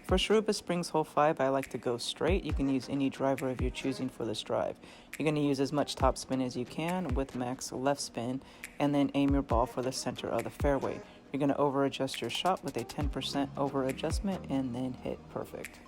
For Shiruba Springs Hole 5, I like to go straight. You can use any driver of your choosing for this drive. You're going to use as much topspin as you can with max left spin, and then aim your ball for the center of the fairway. You're going to over adjust your shot with a 10% over adjustment and then hit perfect.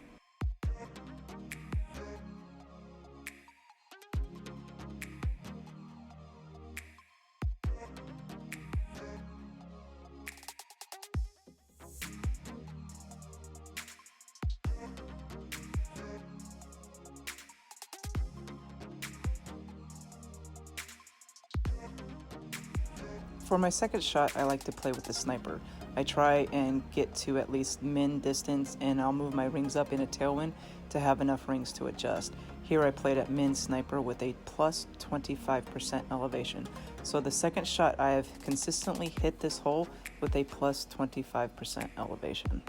For my second shot, I like to play with the sniper. I try and get to at least min distance, and I'll move my rings up in a tailwind to have enough rings to adjust. Here I played at min sniper with a plus 25% elevation. So the second shot, I have consistently hit this hole with a plus 25% elevation.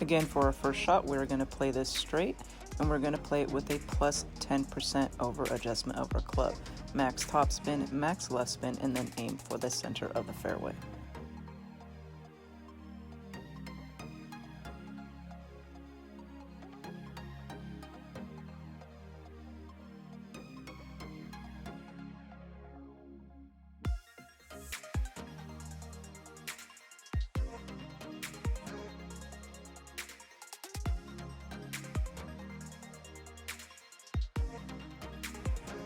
Again, for our first shot, we're going to play this straight, and we're going to play it with a plus 10% over adjustment of our club. Max top spin, max left spin, and then aim for the center of the fairway.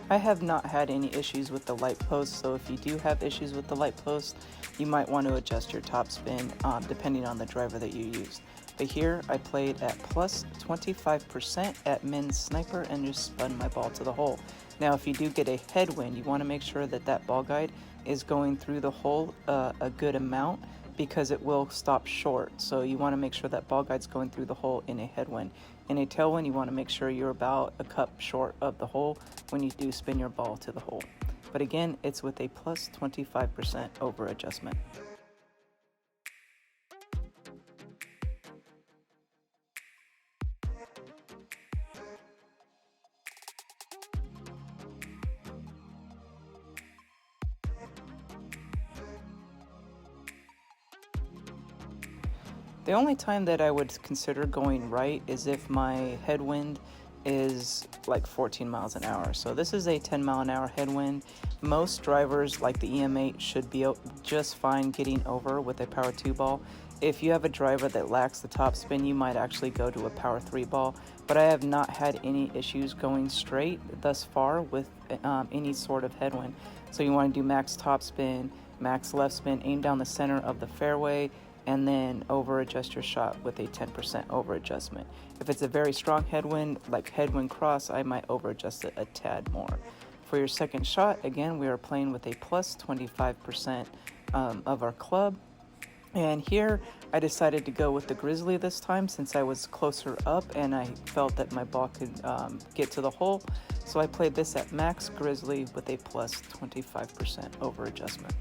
I have not had any issues with the light post, so if you do have issues with the light post, you might want to adjust your top spin depending on the driver that you used. But here I played at plus 25% at min sniper and just spun my ball to the hole. Now if you do get a headwind, you want to make sure that that ball guide is going through the hole a good amount, because it will stop short. So you want to make sure that ball guide's going through the hole in a headwind. In a tailwind, you want to make sure you're about a cup short of the hole when you do spin your ball to the hole. But again, it's with a plus 25% over adjustment. The only time that I would consider going right is if my headwind is like 14 miles an hour. So this is a 10-mile-an-hour headwind. Most drivers like the EM8 should be just fine getting over with a power 2 ball. If you have a driver that lacks the top spin, you might actually go to a power 3 ball. But I have not had any issues going straight thus far with any sort of headwind. So you want to do max top spin, max left spin, aim down the center of the fairway, and then over adjust your shot with a 10% over adjustment. If it's a very strong headwind, like headwind cross, I might over adjust it a tad more. For your second shot, again, we are playing with a plus 25% of our club. And here I decided to go with the Grizzly this time since I was closer up and I felt that my ball could get to the hole. So I played this at max Grizzly with a plus 25% over adjustment.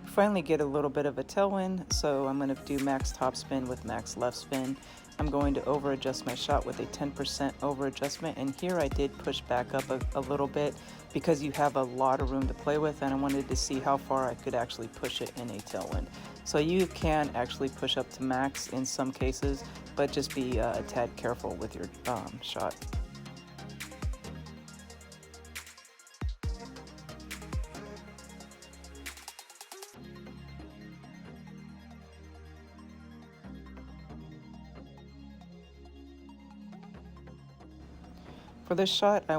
Finally get a little bit of a tailwind, so I'm going to do max top spin with max left spin. I'm going to over adjust my shot with a 10% over adjustment, and here I did push back up a little bit because you have a lot of room to play with, and I wanted to see how far I could actually push it in a tailwind. So you can actually push up to max in some cases, but just be a tad careful with your shot. For this shot, I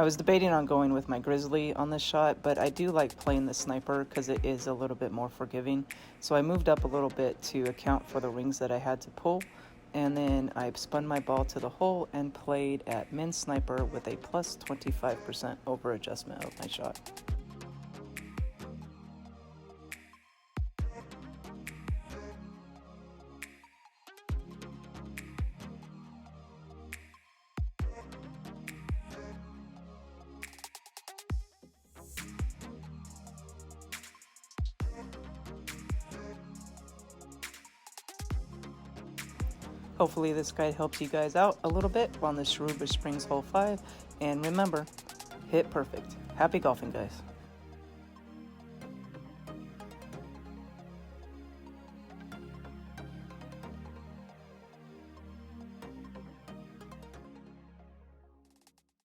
was debating on going with my grizzly on this shot, but I do like playing the sniper because it is a little bit more forgiving. So I moved up a little bit to account for the rings that I had to pull, and then I spun my ball to the hole and played at min sniper with a plus 25% over adjustment of my shot. Hopefully this guide helps you guys out a little bit on the Shiruba Springs Hole 5. And remember, hit perfect. Happy golfing, guys.